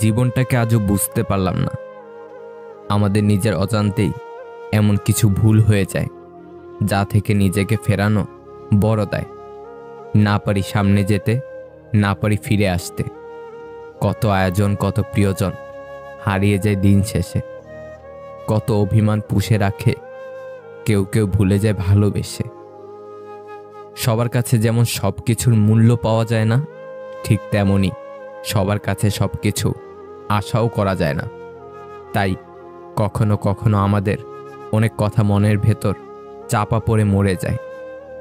জীবনটাকে আজও বুঝতে পারলাম না। আমাদের নিজের অজান্তেই এমন কিছু ভুল হয়ে যায় যা থেকে নিজেকে ফেরানো বড় দায়। না পারি সামনে যেতে, না পারি ফিরে আসতে। কত আয়োজন, কত প্রিয়জন হারিয়ে যায় দিন শেষে। কত অভিমান পুষে রাখে কেউ কেউ ভুলে যায় ভালোবেসে। সবার কাছে যেমন সব কিছুর মূল্য পাওয়া যায় না, ঠিক তেমনি সবার কাছে সব কিছু আশাও করা যায় না। তাই কখনো কখনো আমাদের অনেক কথা মনের ভেতর চাপা পড়ে মরে যায়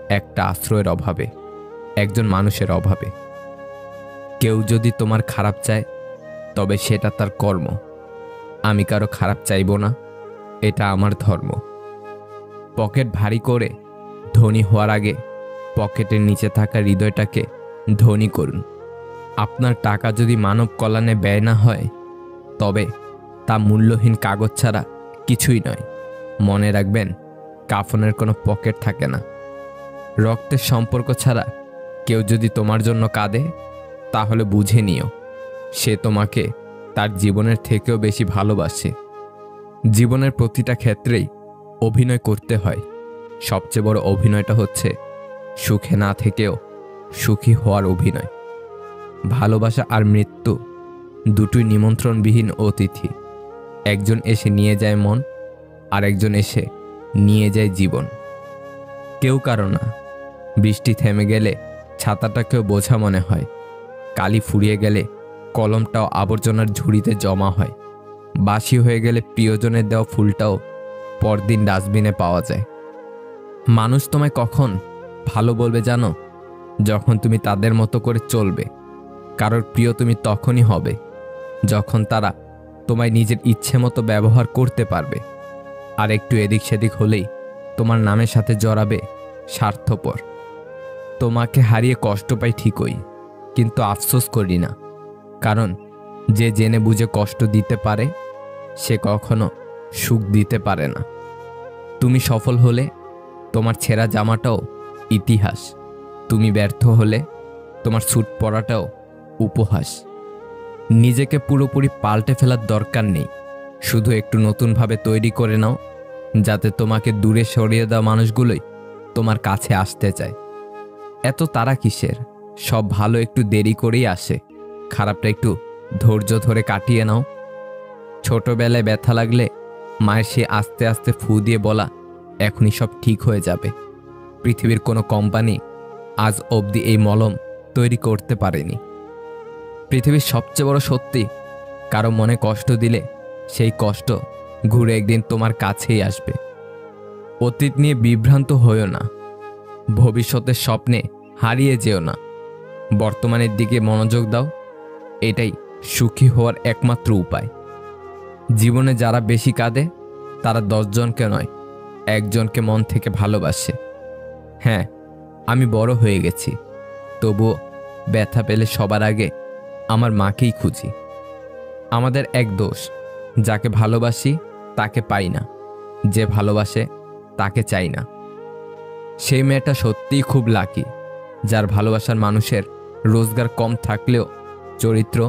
একটা আশ্রয়ের অভাবে, একজন মানুষের অভাবে। কেউ যদি তোমার খারাপ চায় তবে সেটা তার কর্ম। আমি কারো খারাপ চাইব না, এটা আমার ধর্ম। পকেট ভারী করে ধনী হওয়ার আগে পকেটের নিচে থাকা হৃদয়টাকে ধনী করুন। আপনার টাকা যদি মানব কল্যাণে ব্যয় না হয় তবে তা মূল্যহীন কাগজ ছাড়া কিছুই নয়। মনে রাখবেন, কাফনের কোনো পকেট থাকে না। রক্তের সম্পর্ক ছাড়া কেউ যদি তোমার জন্য কাঁদে তাহলে বুঝে নিও সে তোমাকে তার জীবনের থেকেও বেশি ভালোবাসে। জীবনের প্রতিটা ক্ষেত্রেই অভিনয় করতে হয়। সবচেয়ে বড় অভিনয়টা হচ্ছে সুখে না থেকেও সুখী হওয়ার অভিনয়। ভালোবাসা আর মৃত্যু দুটোই নিমন্ত্রণবিহীন অতিথি। একজন এসে নিয়ে যায় মন, আর একজন এসে নিয়ে যায় জীবন। কেউ কারো না। বৃষ্টি থেমে গেলে ছাতাটাকেও বোঝা মনে হয়। কালি ফুরিয়ে গেলে কলমটাও আবর্জনার ঝুড়িতে জমা হয়। বাসি হয়ে গেলে প্রিয়জনের দেওয়া ফুলটাও পরদিন ডাস্টবিনে পাওয়া যায়। মানুষ তোমায় কখন ভালো বলবে জানো? যখন তুমি তাদের মতো করে চলবে। কারোর প্রিয় তুমি তখনই হবে যখন তারা তোমায় নিজের ইচ্ছে মতো ব্যবহার করতে পারবে। আর একটু এদিক সেদিক হলেই তোমার নামের সাথে জড়াবে স্বার্থপর। তোমাকে হারিয়ে কষ্ট পাই ঠিকই, কিন্তু আফসোস করি না। কারণ যে জেনে বুঝে কষ্ট দিতে পারে সে কখনো সুখ দিতে পারে না। তুমি সফল হলে তোমার ছেঁড়া জামাটাও ইতিহাস। তুমি ব্যর্থ হলে তোমার স্যুট পরাটাও উপহাস। নিজেকে পুরোপুরি পাল্টে ফেলার দরকার নেই, শুধু একটু নতুনভাবে তৈরি করে নাও, যাতে তোমাকে দূরে সরিয়ে দেওয়া মানুষগুলোই তোমার কাছে আসতে চায়। এত তাড়া কিসের? সব ভালো একটু দেরি করেই আসে। খারাপটা একটু ধৈর্য ধরে কাটিয়ে নাও। ছোটবেলায় ব্যথা লাগলে মায়ের সে আস্তে আস্তে ফু দিয়ে বলা এখনই সব ঠিক হয়ে যাবে। পৃথিবীর কোনো কোম্পানি আজ অবধি এই মলম তৈরি করতে পারেনি। পৃথিবীর সবচেয়ে বড় সত্যি, কারো মনে কষ্ট দিলে সেই কষ্ট ঘুরে একদিন তোমার কাছেই আসবে। অতীত নিয়ে বিভ্রান্ত হইও না, ভবিষ্যতের স্বপ্নে হারিয়ে যেও না। বর্তমানের দিকে মনোযোগ দাও, এটাই সুখী হওয়ার একমাত্র উপায়। জীবনে যারা বেশি কাঁদে তারা 10 জনকে নয়, একজনকে মন থেকে ভালোবাসে। হ্যাঁ, আমি বড় হয়ে গেছি, তবুও ব্যথা পেলে সবার আগে আমার মাকেই খুঁজি। আমাদের এক দোষ, যাকে ভালোবাসি তাকে পাই না, যে ভালোবাসে তাকে চাই না। সেই মেয়েটা সত্যিই খুব লাকি, যার ভালোবাসার মানুষের রোজগার কম থাকলেও চরিত্র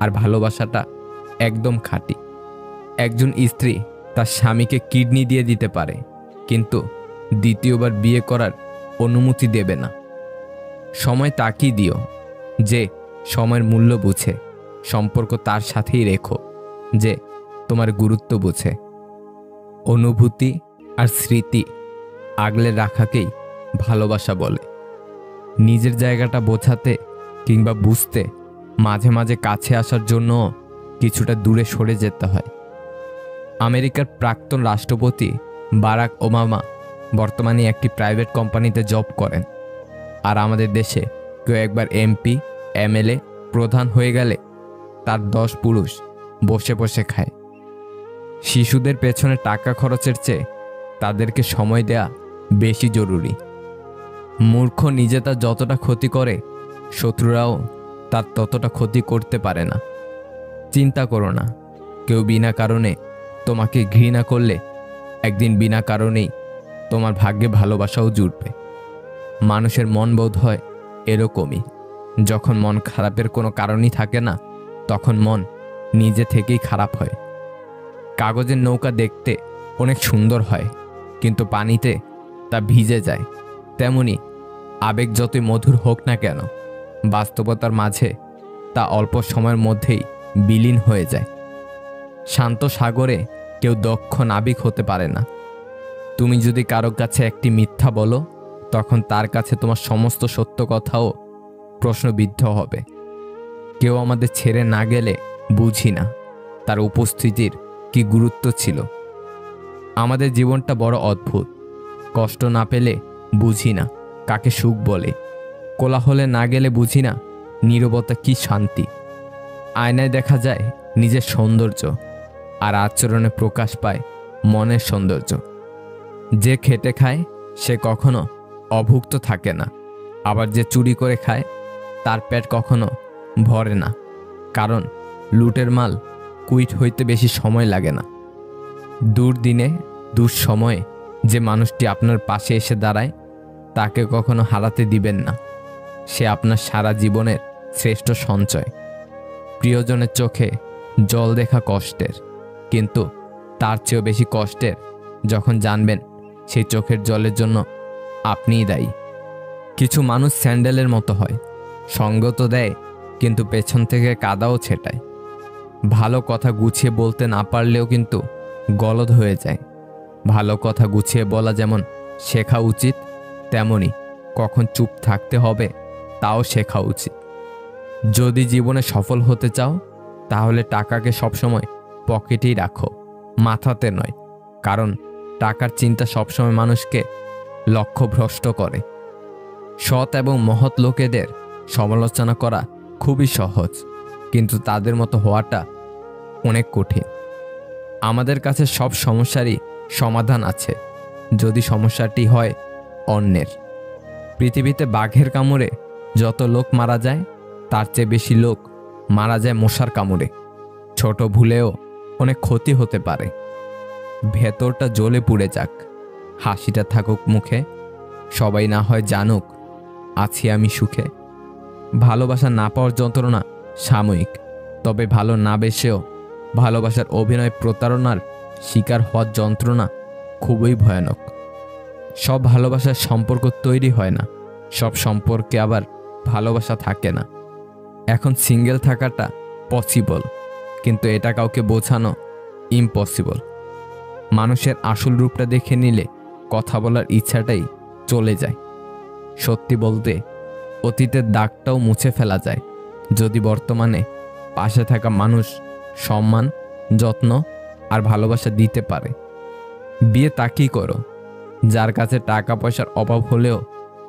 আর ভালোবাসাটা একদম খাঁটি। একজন স্ত্রী তার স্বামীকে কিডনি দিয়ে দিতে পারে, কিন্তু দ্বিতীয়বার বিয়ে করার অনুমতি দেবে না। সময় তাকেই দিও যে সময়ের মূল্য বুঝে। সম্পর্ক তার সাথেই রেখো যে তোমার গুরুত্ব বুঝে। অনুভূতি আর স্মৃতি আগলে রাখাকেই ভালোবাসা বলে। নিজের জায়গাটা বোঝাতে কিংবা বুঝতে মাঝে মাঝে কাছে আসার জন্য কিছুটা দূরে সরে যেতে হয়। আমেরিকার প্রাক্তন রাষ্ট্রপতি বারাক ওবামা বর্তমানে একটি প্রাইভেট কোম্পানিতে জব করেন। আর আমাদের দেশে কেউ একবার এমপি, এমএলএ, প্রধান হয়ে গেলে তার 10 পুরুষ বসে বসে খায়। শিশুদের পেছনে টাকা খরচের চেয়ে তাদেরকে সময় দেয়া বেশি জরুরি। মূর্খ নিজে তার যতটা ক্ষতি করে, শত্রুরাও তার ততটা ক্ষতি করতে পারে না। চিন্তা করো না, কেউ বিনা কারণে তোমাকে ঘৃণা করলে একদিন বিনা কারণেই তোমার ভাগ্যে ভালোবাসাও জুটবে। মানুষের মন বোধ হয় এরকমই, যখন মন খারাপের কোনো কারণই থাকে না তখন মন নিজে থেকেই খারাপ হয়। কাগজের নৌকা দেখতে অনেক সুন্দর হয়, কিন্তু পানিতে তা ভিজে যায়। তেমনি আবেগ যতই মধুর হোক না কেন, বাস্তবতার মাঝে তা অল্প সময়ের মধ্যেই বিলীন হয়ে যায়। শান্ত সাগরে কেউ দক্ষ নাবিক হতে পারে না। তুমি যদি কারো কাছে একটি মিথ্যা বলো, তখন তার কাছে তোমার সমস্ত সত্য কথাও প্রশ্নবিদ্ধ হবে। কেউ আমাদের ছেড়ে না গেলে বুঝি না তার উপস্থিতির কি গুরুত্ব ছিল। আমাদের জীবনটা বড় অদ্ভুত। কষ্ট না পেলে বুঝি না কাকে সুখ বলে। কোলাহলে না গেলে বুঝি না নীরবতা কি শান্তি। আয়নায় দেখা যায় নিজের সৌন্দর্য, আর আচরণে প্রকাশ পায় মনের সৌন্দর্য। যে খেটে খায় সে কখনো অভুক্ত থাকে না, আবার যে চুরি করে খায় তার পেট কখনো ভরে না, কারণ লুটের মাল কুইট হইতে বেশি সময় লাগে না। দুর্দিনে দুঃসময়ে যে মানুষটি আপনার পাশে এসে দাঁড়ায় তাকে কখনো হারাতে দিবেন না। সে আপনার সারা জীবনের শ্রেষ্ঠ সঞ্চয়। প্রিয়জনের চোখে জল দেখা কষ্টের, কিন্তু তার চেয়েও বেশি কষ্টের যখন জানবেন সেই চোখের জলের জন্য আপনিই দায়ী। কিছু মানুষ স্যান্ডেলের মতো হয়, সঙ্গ তো দেয় কিন্তু পেছন থেকে কাদাও ছেটায়। ভালো কথা গুছিয়ে বলতে না পারলেও কিন্তু গলদ হয়ে যায়। ভালো কথা গুছিয়ে বলা যেমন শেখা উচিত, তেমনি কখন চুপ থাকতে হবে তাও শেখা উচিত। যদি জীবনে সফল হতে চাও তাহলে টাকাকে সবসময় পকেটেই রাখো, মাথাতে নয়, কারণ টাকার চিন্তা সবসময় মানুষকে লক্ষ্যভ্রষ্ট করে। সৎ এবং মহৎ লোকেদের সমালোচনা করা খুবই সহজ, কিন্তু তাদের মতো হওয়াটা অনেক কঠিন। আমাদের কাছে সব সমস্যারই সমাধান আছে, যদি সমস্যাটি হয় অন্যের। পৃথিবীতে বাঘের কামড়ে যত লোক মারা যায় তার চেয়ে বেশি লোক মারা যায় মশার কামড়ে। ছোট ভুলেও অনেক ক্ষতি হতে পারে। ভেতরটা জ্বলে পুড়ে যাক, হাসিটা থাকুক মুখে, সবাই না হয় জানুক আছি আমি সুখে। ভালোবাসা না পাওয়ার যন্ত্রণা সাময়িক, তবে ভালো না বেসেও ভালোবাসার অভিনয় প্রতারণার শিকার হওয়ার যন্ত্রণা খুবই ভয়ানক। সব ভালোবাসার সম্পর্ক তৈরি হয় না, সব সম্পর্কে আবার ভালোবাসা থাকে না। এখন সিঙ্গেল থাকাটা পসিবল, কিন্তু এটা কাউকে বোঝানো ইম্পসিবল। মানুষের আসল রূপটা দেখে নিলে কথা বলার ইচ্ছাটাই চলে যায়। সত্যি বলতে অতীতের দাগটাও মুছে ফেলা যায় যদি বর্তমানে পাশে থাকা মানুষ সম্মান, যত্ন আর ভালোবাসা দিতে পারে। বিয়ে তাকেই করো যার কাছে টাকা পয়সার অভাব হলেও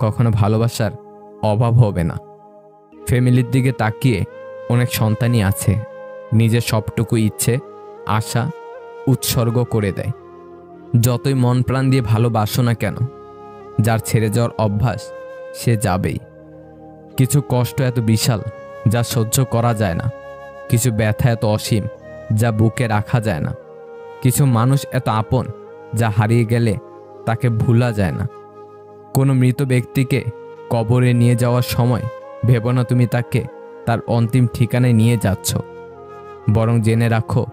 কখনো ভালোবাসার অভাব হবে না। ফ্যামিলির দিকে তাকিয়ে অনেক সন্তানই আছে নিজের সবটুকু ইচ্ছে আশা উৎসর্গ করে দেয়। যতই মন প্রাণ দিয়ে ভালোবাসো না কেন, যার ছেড়ে যাওয়ার অভ্যাস সে যাবেই। কিছু কষ্ট এত বিশাল যা সহ্য করা যায় না, কিছু ব্যথা এত অসীম যা বুকে রাখা যায় না, কিছু মানুষ এত আপন যা হারিয়ে গেলে তাকে ভোলা যায় না। কোনো মৃত ব্যক্তিকে কবরে নিয়ে যাওয়ার সময় ভেবো না তুমি তাকে তার অন্তিম ঠিকানায় নিয়ে যাচ্ছ, বরং জেনে রাখো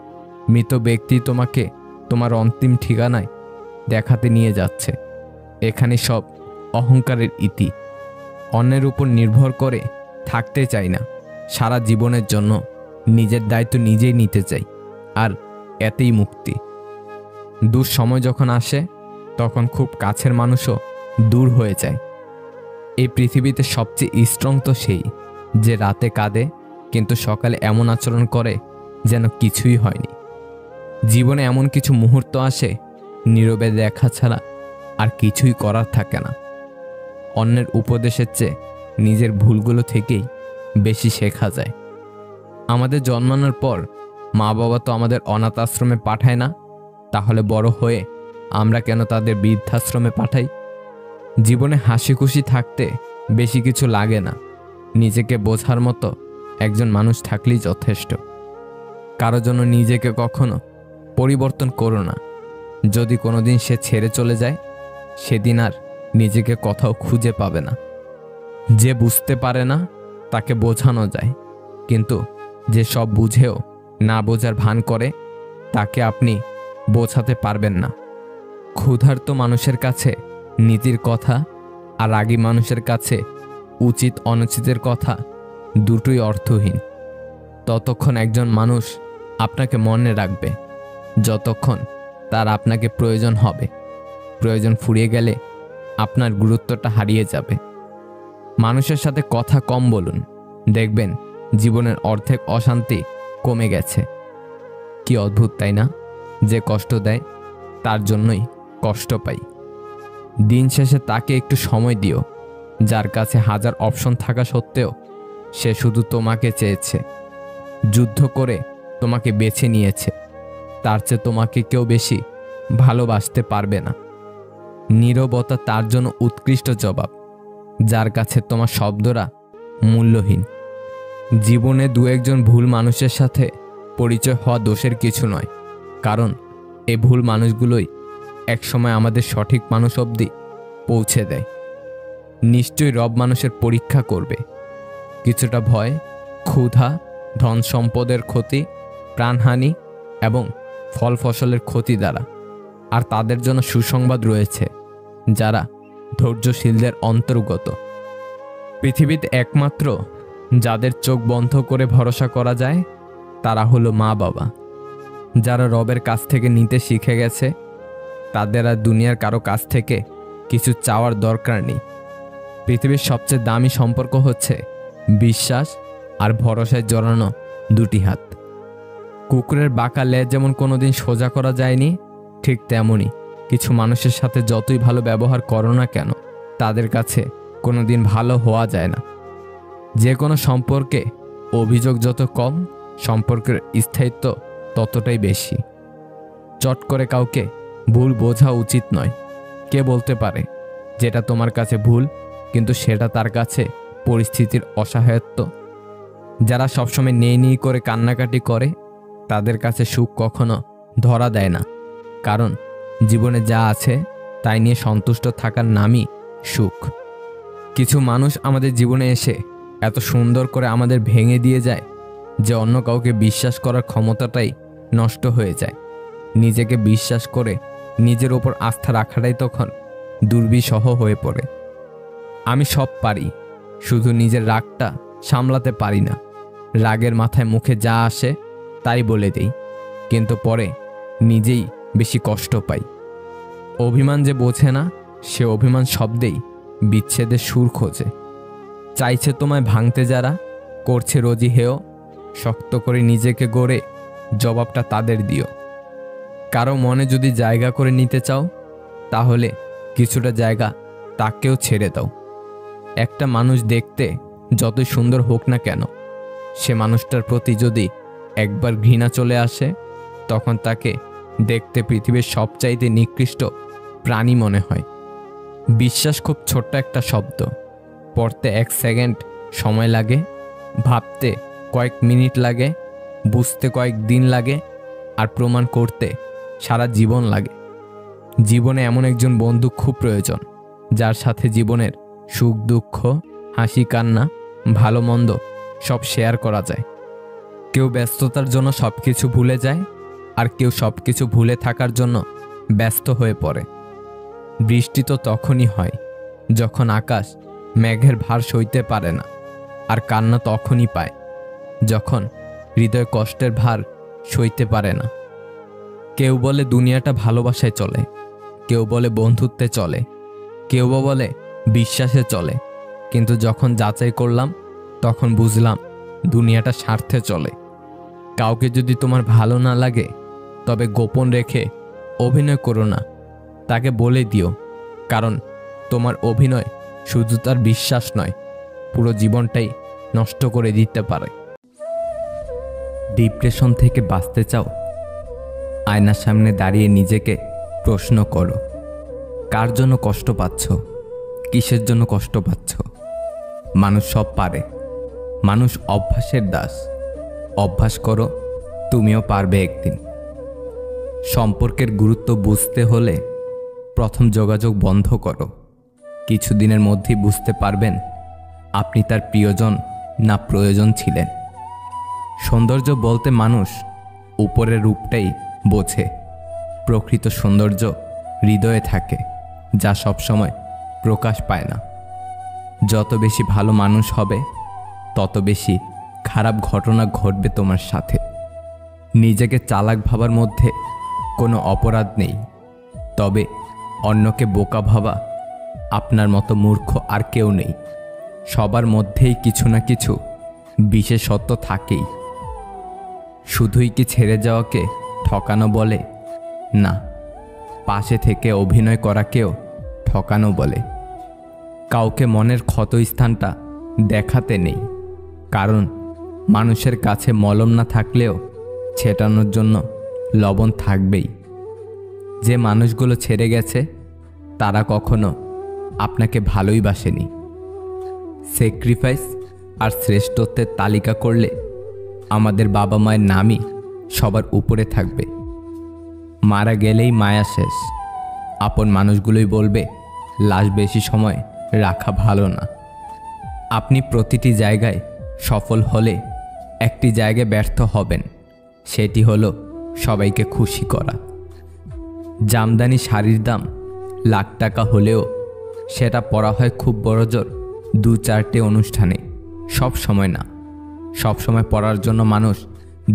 মৃত ব্যক্তি তোমাকে তোমার অন্তিম ঠিকানায় দেখাতে নিয়ে যাচ্ছে। এখানে সব অহংকারের ইতি। অন্যের উপর নির্ভর করে থাকতে চাই না, সারা জীবনের জন্য নিজের দায়িত্ব নিজেই নিতে চাই, আর এতেই মুক্তি। দুঃসময় যখন আসে তখন খুব কাছের মানুষও দূর হয়ে যায়। এই পৃথিবীতে সবচেয়ে স্ট্রং তো সেই যে রাতে কাঁদে কিন্তু সকালে এমন আচরণ করে যেন কিছুই হয়নি। জীবনে এমন কিছু মুহূর্ত আসে নীরবে দেখা ছাড়া আর কিছুই করার থাকে না। অন্যের উপদেশের চেয়ে নিজের ভুলগুলো থেকেই বেশি শেখা যায়। আমাদের জন্মানোর পর মা বাবা তো আমাদের অনাথ আশ্রমে পাঠায় না, তাহলে বড় হয়ে আমরা কেন তাদের বৃদ্ধাশ্রমে পাঠাই? জীবনে হাসি খুশি থাকতে বেশি কিছু লাগে না, নিজেকে বোঝার মতো একজন মানুষ থাকলেই যথেষ্ট। কারো জন্য নিজেকে কখনো পরিবর্তন করো না। যদি কোনোদিন সে ছেড়ে চলে যায় সেদিন আর নিজেকে কোথাও খুঁজে পাবে না। যে বুঝতে পারে না তাকে বোঝানো যায়, কিন্তু যে সব বুঝেও না বোঝার ভান করে, তাকে আপনি বোঝাতে পারবেন না। ক্ষুধার্ত মানুষের কাছে নীতির কথা আর রাগী মানুষের কাছে উচিত অনুচিতের কথা দুটোই অর্থহীন। ততক্ষণ একজন মানুষ আপনাকে মনে রাখবে যতক্ষণ তার আপনাকে প্রয়োজন হবে। প্রয়োজন ফুরিয়ে গেলে আপনার গুরুত্বটা হারিয়ে যাবে। মানুষের সাথে কথা কম বলুন, দেখবেন জীবনের অর্ধেক অশান্তি কমে গেছে। কি অদ্ভুত তাই না? যে কষ্ট দেয় তার জন্যই কষ্ট পাই। দিন শেষে তাকে একটু সময় দিও, যার কাছে হাজার অপশন থাকা সত্ত্বেও সে শুধু তোমাকে চেয়েছে, যুদ্ধ করে তোমাকে বেছে নিয়েছে। তার চেয়ে তোমাকে কেউ বেশি ভালোবাসতে পারবে না। নীরবতা তার জন্য উৎকৃষ্ট জবাব, যার কাছে তোমার শব্দরা মূল্যহীন। জীবনে দু একজন ভুল মানুষের সাথে পরিচয় হওয়া দোষের কিছু নয়, কারণ এই ভুল মানুষগুলোই একসময় আমাদের সঠিক মানুষ অবধি পৌঁছে দেয়। নিশ্চয়ই রব মানুষের পরীক্ষা করবে। কিছুটা ভয়, ক্ষুধা, ধন সম্পদের ক্ষতি, প্রাণহানি এবং ফল ফসলের ক্ষতি দ্বারা। আর তাদের জন্য সুসংবাদ রয়েছে, যারা ধৈর্যশীলদের অন্তর্গত। পৃথিবীতে একমাত্র যাদের চোখ বন্ধ করে ভরসা করা যায় তারা হলো মা বাবা। যারা রবের কাছ থেকে নিতে শিখে গেছে, তাদের আর দুনিয়ার কারো কাছ থেকে কিছু চাওয়ার দরকার নেই। পৃথিবীর সবচেয়ে দামি সম্পর্ক হচ্ছে বিশ্বাস আর ভরসায় জড়ানো দুটি হাত। কুকুরের বাঁকা লেজ যেমন কোনোদিন সোজা করা যায়নি, ঠিক তেমনই কিছু মানুষের সাথে যতই ভালো ব্যবহার করো না কেন, তাদের কাছে কোনোদিন ভালো হওয়া যায় না। যে কোনো সম্পর্কে অভিযোগ যত কম, সম্পর্কের স্থায়িত্ব ততটাই বেশি। চট করে কাউকে ভুল বোঝা উচিত নয়। কে বলতে পারে যেটা তোমার কাছে ভুল, কিন্তু সেটা তার কাছে পরিস্থিতির অসহায়ত্ব। যারা সবসময় নেই করে কান্নাকাটি করে, তাদের কাছে সুখ কখনো ধরা দেয় না, কারণ জীবনে যা আছে তাই নিয়ে সন্তুষ্ট থাকার নামই সুখ। কিছু মানুষ আমাদের জীবনে এসে এত সুন্দর করে আমাদের ভেঙে দিয়ে যায় যে অন্য কাউকে বিশ্বাস করার ক্ষমতাটাই নষ্ট হয়ে যায়। নিজেকে বিশ্বাস করে নিজের ওপর আস্থা রাখাটাই তখন দুর্বিষহ হয়ে পড়ে। আমি সব পারি, শুধু নিজের রাগটা সামলাতে পারি না। রাগের মাথায় মুখে যা আসে তাই বলে দেই, কিন্তু পরে নিজেই বেশি কষ্ট পাই। অভিমান যে বোঝে না, সে অভিমান শব্দেই বিচ্ছেদের সুর খোঁজে। চাইছে তোমায় ভাঙতে যারা, করছে রোজই হেয়, শক্ত করে নিজেকে গড়ে জবাবটা তাদের দিও। কারো মনে যদি জায়গা করে নিতে চাও, তাহলে কিছুটা জায়গা তাকেও ছেড়ে দাও। একটা মানুষ দেখতে যতই সুন্দর হোক না কেন, সে মানুষটার প্রতি যদি একবার ঘৃণা চলে আসে, তখন তাকে দেখতে পৃথিবীর সবচাইতে নিকৃষ্ট প্রাণী মনে হয়। বিশ্বাস খুব ছোট্ট একটা শব্দ, পড়তে 1 সেকেন্ড সময় লাগে, ভাবতে কয়েক মিনিট লাগে, বুঝতে কয়েক দিন লাগে, আর প্রমাণ করতে সারা জীবন লাগে। জীবনে এমন একজন বন্ধু খুব প্রয়োজন, যার সাথে জীবনের সুখ দুঃখ, হাসি কান্না, ভালো মন্দ সব শেয়ার করা যায়। কেউ ব্যস্ততার জন্য সব কিছু ভুলে যায়, আর কেউ সব কিছু ভুলে থাকার জন্য ব্যস্ত হয়ে পড়ে। বৃষ্টি তো তখনই হয় যখন আকাশ মেঘের ভার সইতে পারে না, আর কান্না তখনই পায় যখন হৃদয় কষ্টের ভার সইতে পারে না। কেউ বলে দুনিয়াটা ভালোবাসায় চলে, কেউ বলে বন্ধুত্বে চলে, কেউ বা বলে বিশ্বাসে চলে, কিন্তু যখন যাচাই করলাম তখন বুঝলাম দুনিয়াটা স্বার্থে চলে। কাউকে যদি তোমার ভালো না লাগে, তবে গোপন রেখে অভিনয় করো না, তাকে বলে দিও, কারণ তোমার অভিনয় শুধু তার বিশ্বাস নয়, পুরো জীবনটাই নষ্ট করে দিতে পারে। ডিপ্রেশন থেকে বাঁচতে চাও? আয়নার সামনে দাঁড়িয়ে নিজেকে প্রশ্ন করো, কার জন্য কষ্ট পাচ্ছ, কিসের জন্য কষ্ট পাচ্ছ। মানুষ সব পারে, মানুষ অভ্যাসের দাস। অভ্যাস করো, তুমিও পারবে একদিন। সম্পর্কের গুরুত্ব বুঝতে হলে প্রথম যোগাযোগ বন্ধ করো। কিছুদিনের মধ্যেই বুঝতে পারবেন আপনি তার প্রিয়জন না প্রয়োজন ছিলেন। সৌন্দর্য বলতে মানুষ উপরের রূপটাই বোঝে। প্রকৃত সৌন্দর্য হৃদয়ে থাকে, যা সবসময় প্রকাশ পায় না। যত বেশি ভালো মানুষ হবে, তত বেশি খারাপ ঘটনা ঘটবে তোমার সাথে। নিজেকে চালাক ভাবার মধ্যে কোনো অপরাধ নেই, তবে অন্যকে বোকা ভাবা আপনার মতো মূর্খ আর কেউ নেই। সবার মধ্যেই কিছু না কিছু বিশেষত্ব থাকেই। শুধুই কি ছেড়ে যাওয়াকে ঠকানো বলে? না, পাশে থেকে অভিনয় করাকেও ঠকানো বলে। কাউকে মনের ক্ষতস্থানটা দেখাতে নেই, কারণ মানুষের কাছে মলম না থাকলেও ছেটানোর জন্য লবণ থাকবেই। যে মানুষগুলো ছেড়ে গেছে তারা কখনো আপনাকে ভালোই বাসেনি। স্যাক্রিফাইস আর শ্রেষ্ঠত্বের তালিকা করলে আমাদের বাবা মায়ের নামই সবার উপরে থাকবে। মারা গেলেই মায়া শেষ। আপন মানুষগুলোই বলবে লাশ বেশি সময় রাখা ভালো না। আপনি প্রতিটি জায়গায় সফল হলে একটি জায়গায় ব্যর্থ হবেন, সেটি হলো সবাইকে খুশি করা। জামদানি শাড়ির দাম লাখ টাকা হলেও সেটা পরা হয় খুব বড়জোর 2-4টে অনুষ্ঠানে, সব সময় না। সব সময় পরার জন্য মানুষ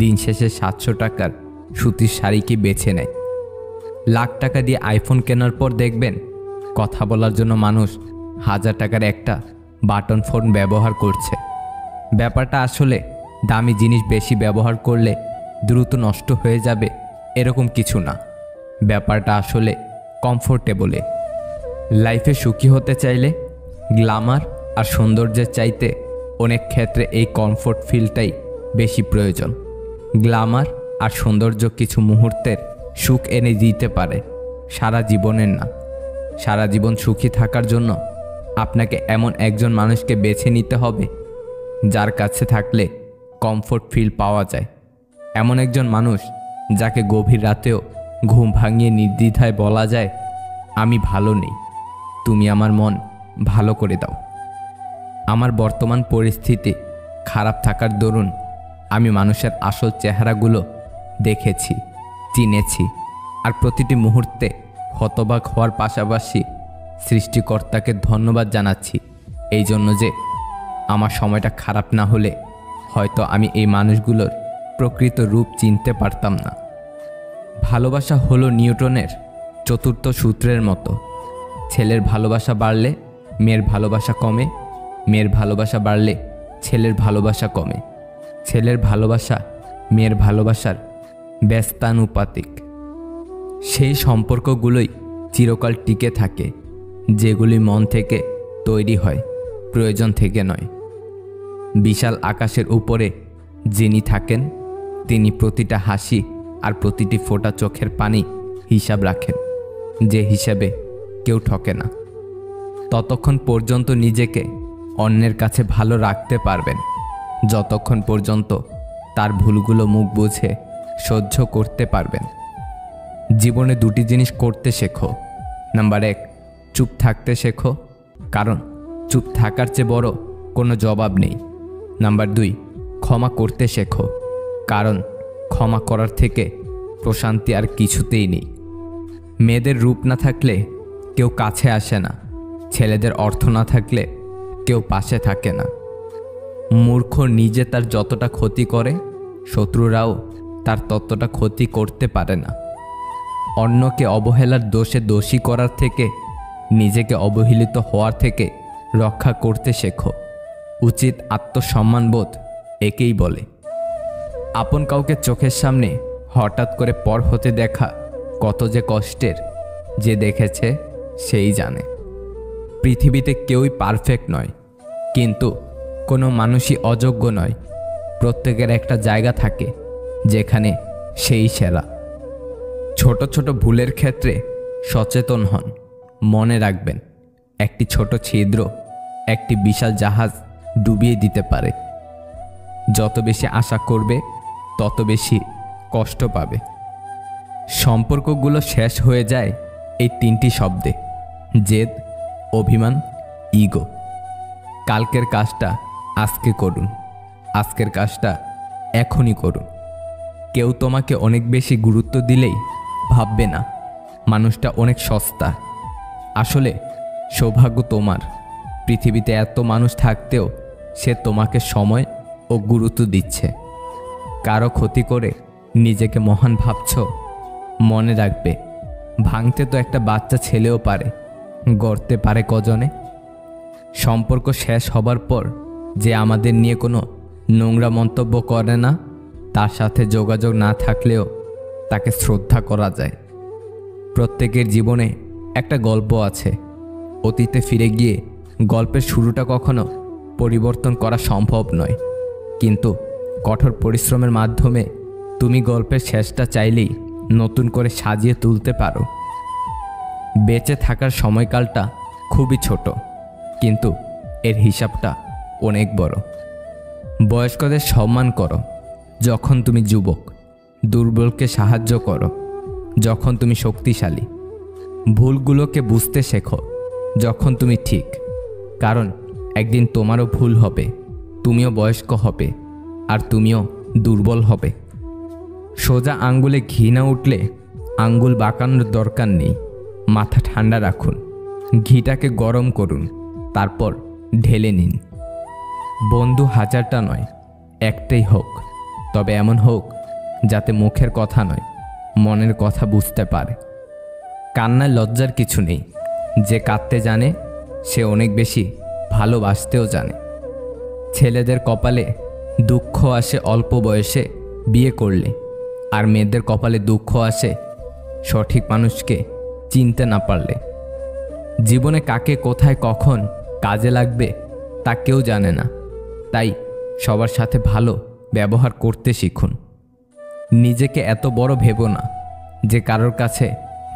দিন শেষে 700 টাকার সুতির শাড়িকে বেছে নেয়। লাখ টাকা দিয়ে আইফোন কেনার পর দেখবেন কথা বলার জন্য মানুষ 1000 টাকার একটা বাটন ফোন ব্যবহার করছে। ব্যাপারটা আসলে দামি জিনিস বেশি ব্যবহার করলে দ্রুত নষ্ট হয়ে যাবে এরকম কিছু না। ব্যাপারটা আসলে কমফোর্টেবলে। লাইফে সুখী হতে চাইলে গ্ল্যামার আর সৌন্দর্যের চাইতে অনেক ক্ষেত্রে এই কমফোর্ট ফিলটাই বেশি প্রয়োজন। গ্ল্যামার আর সৌন্দর্য কিছু মুহূর্তের সুখ এনে দিতে পারে, সারা জীবনের না। সারা জীবন সুখী থাকার জন্য আপনাকে এমন একজন মানুষকে বেছে নিতে হবে যার কাছে থাকলে কমফোর্ট ফিল পাওয়া যায়। এমন একজন মানুষ যাকে গভীর রাতেও ঘুম ভাঙিয়ে নির্দ্বিধায় বলা যায়, আমি ভালো নেই, তুমি আমার মন ভালো করে দাও। আমার বর্তমান পরিস্থিতি খারাপ থাকার দরুন আমি মানুষের আসল চেহারাগুলো দেখেছি, চিনেছি, আর প্রতিটি মুহূর্তে হতবাক হওয়ার পাশাপাশি সৃষ্টিকর্তাকে ধন্যবাদ জানাচ্ছি এই জন্য যে আমার সময়টা খারাপ না হলে হয়তো আমি এই মানুষগুলোর প্রকৃত রূপ চিনতে পারতাম না। ভালোবাসা হলো নিউটনের 4র্থ সূত্রের মতো। ছেলের ভালোবাসা বাড়লে মেয়ের ভালোবাসা কমে, মেয়ের ভালোবাসা বাড়লে ছেলের ভালোবাসা কমে, ছেলের ভালোবাসা মেয়ের ভালোবাসার ব্যস্তানুপাতিক। সেই সম্পর্কগুলোই চিরকাল টিকে থাকে যেগুলি মন থেকে তৈরি হয়, প্রয়োজন থেকে নয়। বিশাল আকাশের উপরে যিনি থাকেন তিনি প্রতিটা হাসি আর প্রতিটি ফোঁটা চোখের পানি হিসাব রাখেন, যে হিসাবে কেউ ঠকে না। ততক্ষণ পর্যন্ত নিজেকে অন্যের কাছে ভালো রাখতে পারবেন যতক্ষণ পর্যন্ত তার ভুলগুলো মুখ বুঝে সহ্য করতে পারবেন। জীবনে 2টি জিনিস করতে শেখো। নাম্বার 1, চুপ থাকতে শেখো, কারণ চুপ থাকার চেয়ে বড় কোনো জবাব নেই। নাম্বার 2, ক্ষমা করতে শেখো, কারণ ক্ষমা করার থেকে প্রশান্তি আর কিছুতেই নেই। মেয়েদের রূপ না থাকলে কেউ কাছে আসে না, ছেলেদের অর্থ না থাকলে কেউ পাশে থাকে না। মূর্খ নিজে তার যতটা ক্ষতি করে, শত্রুরাও তার ততটা ক্ষতি করতে পারে না। অন্যকে অবহেলার দোষে দোষী করার থেকে নিজেকে অবহেলিত হওয়ার থেকে রক্ষা করতে শেখো। উচিত আত্মসম্মানবোধ একেই বলে। আপন কাউকে চোখের সামনে হঠাৎ করে পর হতে দেখা কত যে কষ্টের, যে দেখেছে সেই জানে। পৃথিবীতে কেউই পারফেক্ট নয়, কিন্তু কোনো মানুষই অযোগ্য নয়। প্রত্যেকের একটা জায়গা থাকে যেখানে সেই সেরা। ছোট ছোট ভুলের ক্ষেত্রে সচেতন হন। মনে রাখবেন, একটি ছোট ছিদ্র একটি বিশাল জাহাজ ডুবিয়ে দিতে পারে। যত বেশি আশা করবে তত বেশি কষ্ট পাবে। সম্পর্কগুলো শেষ হয়ে যায় এই 3টি শব্দে: জেদ, অভিমান, ইগো। কালকের কাজটা আজকে করুন, আজকের কাজটা এখনই করুন। কেউ তোমাকে অনেক বেশি গুরুত্ব দিলেই ভাববে না মানুষটা অনেক সস্তা। আসলে সৌভাগ্য তোমার, পৃথিবীতে এত মানুষ থাকতেও সে তোমাকে সময় ও গুরুত্ব দিচ্ছে। কারো ক্ষতি করে নিজেকে মহান ভাবছ? মনে রাখবে, ভাঙতে তো একটা বাচ্চা ছেলেও পারে, গড়তে পারে কজনে। সম্পর্ক শেষ হবার পর যে আমাদের নিয়ে কোনো নোংরা মন্তব্য করে না, তার সাথে যোগাযোগ না থাকলেও তাকে শ্রদ্ধা করা যায়। প্রত্যেকের জীবনে একটা গল্প আছে। অতীতে ফিরে গিয়ে গল্পের শুরুটা কখনো পরিবর্তন করা সম্ভব নয়, কিন্তু কঠোর পরিশ্রমের মাধ্যমে তুমি গল্পের শেষটা চাইলেই নতুন করে সাজিয়ে তুলতে পারো। বেঁচে থাকার সময়কালটা খুবই ছোট, কিন্তু এর হিসাবটা অনেক বড়। বয়স্কদের সম্মান করো যখন তুমি যুবক, দুর্বলকে সাহায্য করো যখন তুমি শক্তিশালী। ভুলগুলোকে বুঝতে শেখো যখন তুমি ঠিক, কারণ একদিন তোমারও ভুল হবে, তুমিও বয়স্ক হবে, আর তুমিও দুর্বল হবে। সোজা আঙ্গুলে ঘি না উঠলে আঙ্গুল বাঁকানোর দরকার নেই। মাথা ঠান্ডা রাখুন, ঘিটাকে গরম করুন, তারপর ঢেলে নিন। বন্ধু হাজারটা নয়, একটাই হোক, তবে এমন হোক যাতে মুখের কথা নয়, মনের কথা বুঝতে পারে। কান্নায় লজ্জার কিছু নেই। যে কাঁদতে জানে সে অনেক বেশি ভালোবাসতেও জানে। ছেলেদের কপালে দুঃখ আসে অল্প বয়সে বিয়ে করলে, আর মেয়েদের কপালে দুঃখ আসে সঠিক মানুষকে চিনতে না পারলে। জীবনে কাকে কোথায় কখন কাজে লাগবে তা কেউ জানে না, তাই সবার সাথে ভালো ব্যবহার করতে শিখুন। নিজেকে এত বড় ভেবো না যে কারোর কাছে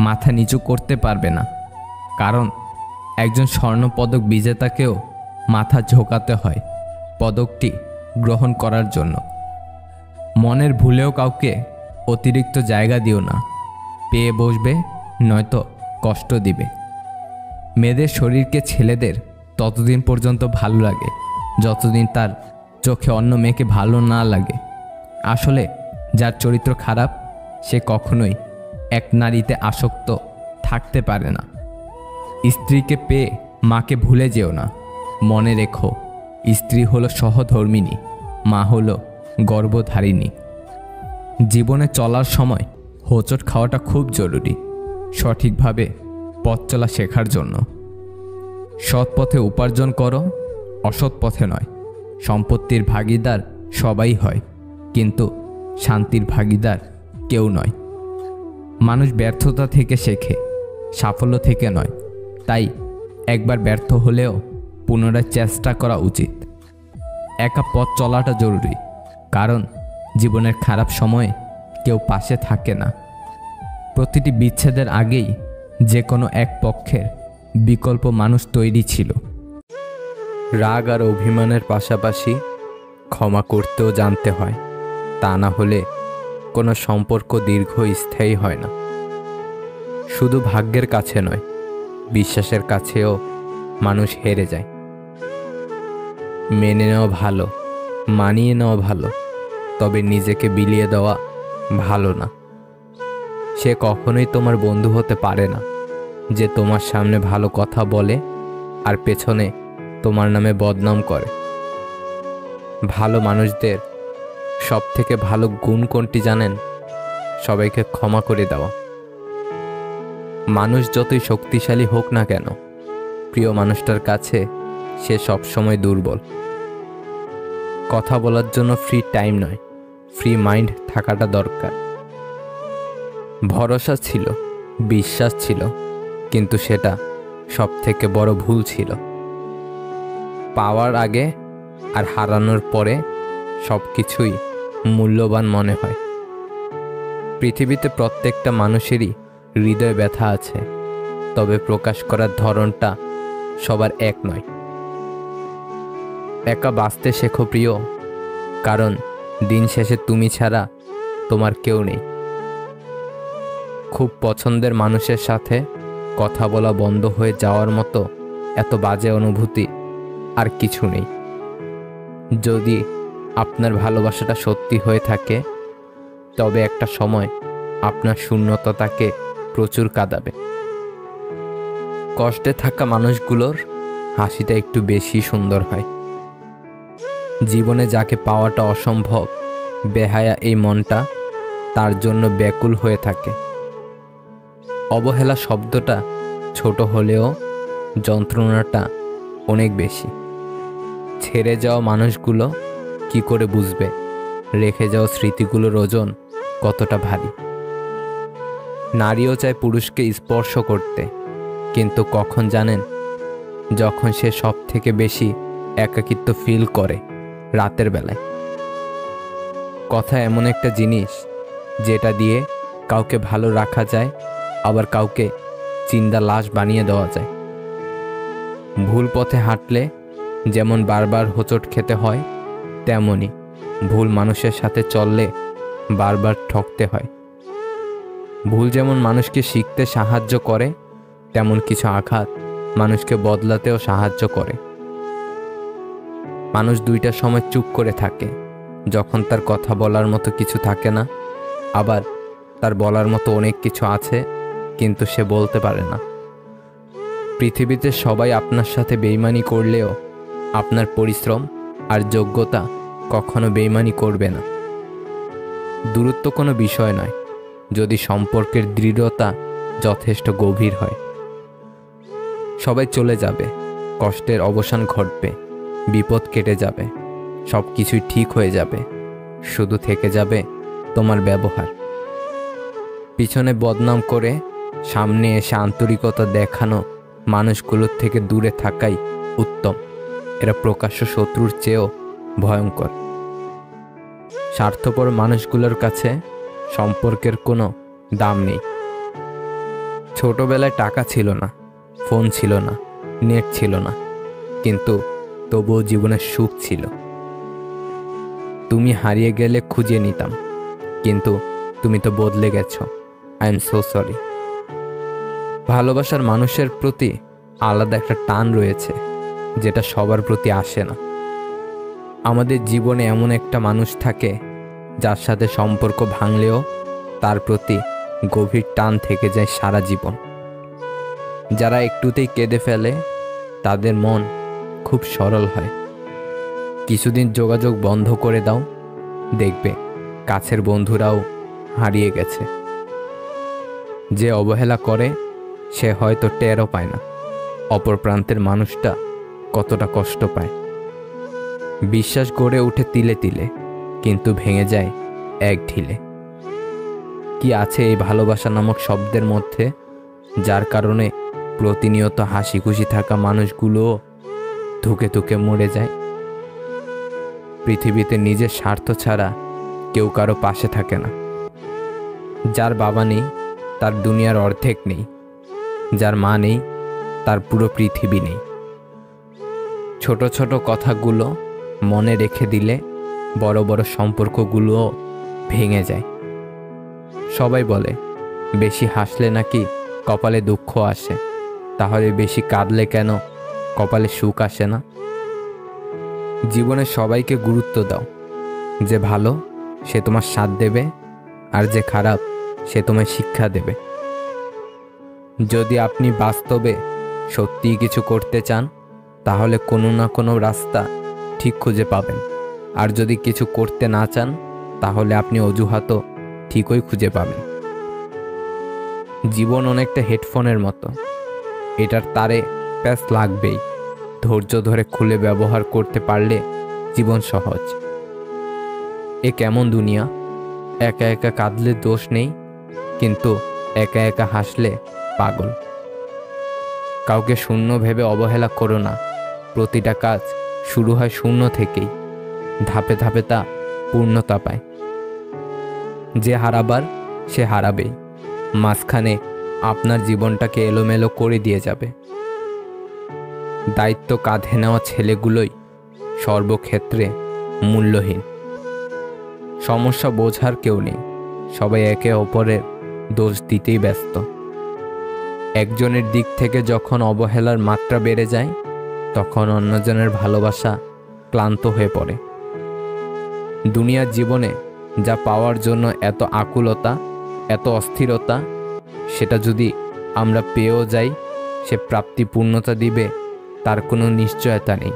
মাথা নিচু করতে পারবে না, কারণ একজন স্বর্ণপদক বিজেতাকেও মাথা ঝোঁকাতে হয় পদকটি গ্রহণ করার জন্য। মনের ভুলেও কাউকে অতিরিক্ত জায়গা দিও না, পেয়ে বসবে নয়তো কষ্ট দিবে। মেয়েদের শরীরকে ছেলেদের ততদিন পর্যন্ত ভালো লাগে যতদিন তার চোখে অন্য মেয়েকে ভালো না লাগে। আসলে যার চরিত্র খারাপ সে কখনোই এক নারীতে আসক্ত থাকতে পারে না। স্ত্রীকে পেয়ে মাকে ভুলে যেও না। মনে রেখো, স্ত্রী হলো সহধর্মিণী, মা হলো গর্ভধারিণী। জীবনে চলার সময় হোঁচট খাওয়াটা খুব জরুরি, সঠিকভাবে পথ চলা শেখার জন্য। সৎ পথে উপার্জন করো, অসৎ পথে নয়। সম্পত্তির ভাগিদার সবাই হয়, কিন্তু শান্তির ভাগিদার কেউ নয়। মানুষ ব্যর্থতা থেকে শেখে, সাফল্য থেকে নয়। তাই একবার ব্যর্থ হলেও পুনরায় চেষ্টা করা উচিত। একা পথ চলাটা জরুরি, কারণ জীবনের খারাপ সময়ে কেউ পাশে থাকে না। প্রতিটি বিচ্ছেদের আগেই যে কোনো এক পক্ষের বিকল্প মানুষ তৈরি ছিল। রাগ আর অভিমানের পাশাপাশি ক্ষমা করতেও জানতে হয়, তা না হলে কোনো সম্পর্ক দীর্ঘস্থায়ী হয় না। শুধু ভাগ্যের কাছে নয়, বিশ্বাসের কাছেও মানুষ হেরে যায়। মেনে নেওয়া ভালো, মানিয়ে নেওয়া ভালো, তবে নিজেকে বিলিয়ে দেওয়া ভালো না। সে কখনোই তোমার বন্ধু হতে পারে না যে তোমার সামনে ভালো কথা বলে আর পেছনে তোমার নামে বদনাম করে। ভালো মানুষদের সবথেকে ভালো গুণ কোনটি জানেন? সবাইকে ক্ষমা করে দেওয়া। মানুষ যতই শক্তিশালী হোক না কেন, প্রিয় মানুষটার কাছে সে সবসময় দুর্বল। কথা বলার জন্য ফ্রি টাইম নয়, ফ্রি মাইন্ড থাকাটা দরকার। ভরসা ছিল, বিশ্বাস ছিল, কিন্তু সেটা সবথেকে বড় ভুল ছিল। পাওয়ার আগে আর হারানোর পরে সব কিছুই মূল্যবান মনে হয়। পৃথিবীতে প্রত্যেকটা মানুষেরই হৃদয়ে ব্যথা আছে, তবে প্রকাশ করার ধরনটা সবার এক নয়। একা বাঁচতে শেখো প্রিয়, কারণ দিন শেষে তুমি ছাড়া তোমার কেউ নেই। খুব পছন্দের মানুষের সাথে কথা বলা বন্ধ হয়ে যাওয়ার মতো এত বাজে অনুভূতি আর কিছু নেই। যদি আপনার ভালোবাসাটা সত্যি হয়ে থাকে, তবে একটা সময় আপনার শূন্যতা তাকে প্রচুর কাঁদাবে। কষ্টে থাকা মানুষগুলোর হাসিটা একটু বেশি সুন্দর হয়। জীবনে যাকে পাওয়াটা অসম্ভব, বেহায়া এই মনটা তার জন্য ব্যাকুল হয়ে থাকে। অবহেলা শব্দটা ছোট হলেও যন্ত্রণাটা অনেক বেশি। ছেড়ে যাওয়া মানুষগুলো কি করে বুঝবে রেখে যাওয়া স্মৃতিগুলোর ওজন কতটা ভারী। নারীও চায় পুরুষকে স্পর্শ করতে, কিন্তু কখন জানেন? যখন সে সব থেকে বেশি একাকিত্ব ফিল করে, রাতের বেলায়। কথা এমন একটা জিনিস যেটা দিয়ে কাউকে ভালো রাখা যায়, আবার কাউকে চিন্তা লাশ বানিয়ে দেওয়া যায়। ভুল পথে হাঁটলে যেমন বারবার হোঁচট খেতে হয়, তেমনি ভুল মানুষের সাথে চললে বারবার ঠকতে হয়। ভুল যেমন মানুষকে শিখতে সাহায্য করে, তেমন কিছু আঘাত মানুষকে বদলাতেও সাহায্য করে। মানুষ দুইটা সময় চুপ করে থাকে, যখন তার কথা বলার মতো কিছু থাকে না, আবার তার বলার মতো অনেক কিছু আছে কিন্তু সে বলতে পারে না। পৃথিবীতে সবাই আপনার সাথে বেইমানি করলেও আপনার পরিশ্রম আর যোগ্যতা কখনো বেইমানি করবে না। দূরত্ব কোনো বিষয় নয়, যদি সম্পর্কের দৃঢ়তা যথেষ্ট গভীর হয়। সবাই চলে যাবে, কষ্টের অবসান ঘটবে, বিপদ কেটে যাবে, সব কিছুই ঠিক হয়ে যাবে, শুধু থেকে যাবে তোমার ব্যবহার। পিছনে বদনাম করে সামনে এসে আন্তরিকতা দেখানো মানুষগুলোর থেকে দূরে থাকাই উত্তম। এরা প্রকাশ্য শত্রুর চেয়েও ভয়ঙ্কর। স্বার্থপর মানুষগুলোর কাছে সম্পর্কের কোনো দাম নেই। ছোটবেলায় টাকা ছিল না, ফোন ছিল না, নেট ছিল না, কিন্তু তবুও জীবনের সুখ ছিল। তুমি হারিয়ে গেলে খুঁজে নিতাম, কিন্তু তুমি তো বদলে গেছো। I am so sorry. ভালোবাসার মানুষের প্রতি আলাদা একটা টান রয়েছে, যেটা সবার প্রতি আসে না। আমাদের জীবনে এমন একটা মানুষ থাকে যার সাথে সম্পর্ক ভাঙলেও তার প্রতি গভীর টান থেকে যায় সারা জীবন। যারা একটুতেই কেঁদে ফেলে তাদের মন খুব সরল হয়। কিছুদিন যোগাযোগ বন্ধ করে দাও, দেখবে কাছের বন্ধুরাও হারিয়ে গেছে। যে অবহেলা করে সে হয়তো টেরও পায় না অপর প্রান্তের মানুষটা কতটা কষ্ট পায়। বিশ্বাস গড়ে ওঠে তিলে তিলে, কিন্তু ভেঙে যায় এক ঢিলে। কি আছে এই ভালোবাসা নামক শব্দের মধ্যে, যার কারণে প্রতিনিয়ত হাসি খুশি থাকা মানুষগুলোও ধুকে ধুকে মরে যায়। পৃথিবীতে নিজের স্বার্থ ছাড়া কেউ কারো পাশে থাকে না। যার বাবা নেই তার দুনিয়ার অর্ধেক নেই, যার মা নেই তার পুরো পৃথিবী নেই। ছোট ছোট কথাগুলো মনে রেখে দিলে বড় বড় সম্পর্কগুলোও ভেঙে যায়। সবাই বলে বেশি হাসলে নাকি কপালে দুঃখ আসে, তাহলে বেশি কাঁদলে কেন কপালে সুখ আসে না? জীবনে সবাইকে গুরুত্ব দাও। যে ভালো সে তোমার সাথ দেবে, আর যে খারাপ সে তোমায় শিক্ষা দেবে। যদি আপনি বাস্তবে সত্যিই কিছু করতে চান, তাহলে কোনো না কোনো রাস্তা ঠিক খুঁজে পাবেন। আর যদি কিছু করতে না চান, তাহলে আপনি অজুহাতও ঠিকই খুঁজে পাবেন। জীবন অনেকটা হেডফোনের মতো, এটার তারে প্যাচ লাগবেই। ধৈর্য ধরে খুলে ব্যবহার করতে পারলে জীবন সহজ। এ কেমন দুনিয়া, একা একা কাঁদলে দোষ নেই, কিন্তু একা একা হাসলে পাগল। কাউকে শূন্য ভেবে অবহেলা করো না। প্রতিটা কাজ শুরু হয় শূন্য থেকেই, ধাপে ধাপে তা পূর্ণতা পায়। যে হারাবার সে হারাবেই, মাঝখানে আপনার জীবনটাকে এলোমেলো করে দিয়ে যাবে। দায়িত্ব কাঁধে নেওয়া ছেলেগুলোই সর্বক্ষেত্রে মূল্যহীন। সমস্যা বোঝার কেউ নেই, সবাই একে অপরের দোষ দিতেই ব্যস্ত। একজনের দিক থেকে যখন অবহেলার মাত্রা বেড়ে যায়, তখন অন্যজনের ভালোবাসা ক্লান্ত হয়ে পড়ে। দুনিয়ার জীবনে যা পাওয়ার জন্য এত আকুলতা, এত অস্থিরতা, সেটা যদি আমরা পেয়েও যাই, সে প্রাপ্তি পূর্ণতা দিবে তার কোনো নিশ্চয়তা নেই।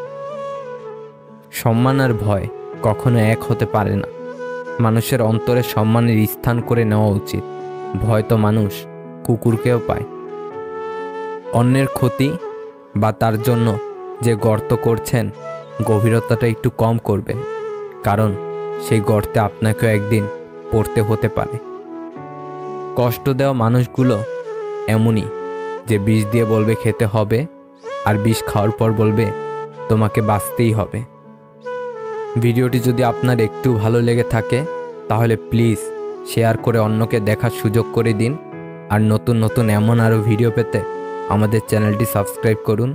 সম্মান আর ভয় কখনো এক হতে পারে না। মানুষের অন্তরে সম্মানের স্থান করে নেওয়া উচিত। ভয় তো মানুষ কুকুরকেও পায়। অন্যের ক্ষতি বা তার জন্য যে গর্ত করছেন, গভীরতাটা একটু কম করবেন, কারণ সেই গর্তে আপনাকেও একদিন পড়তে হতে পারে। কষ্ট দেওয়া মানুষগুলো এমনই যে বিষ দিয়ে বলবে খেতে হবে, আর বিষ খাওয়ার পর বলবে তোমাকে বাঁচতেই হবে। ভিডিওটি যদি আপনার একটু ভালো লেগে থাকে তাহলে প্লিজ শেয়ার করে অন্যকে দেখার সুযোগ করে দিন। আর নতুন নতুন এমন আরও ভিডিও পেতে আমাদের চ্যানেলটি সাবস্ক্রাইব করুন।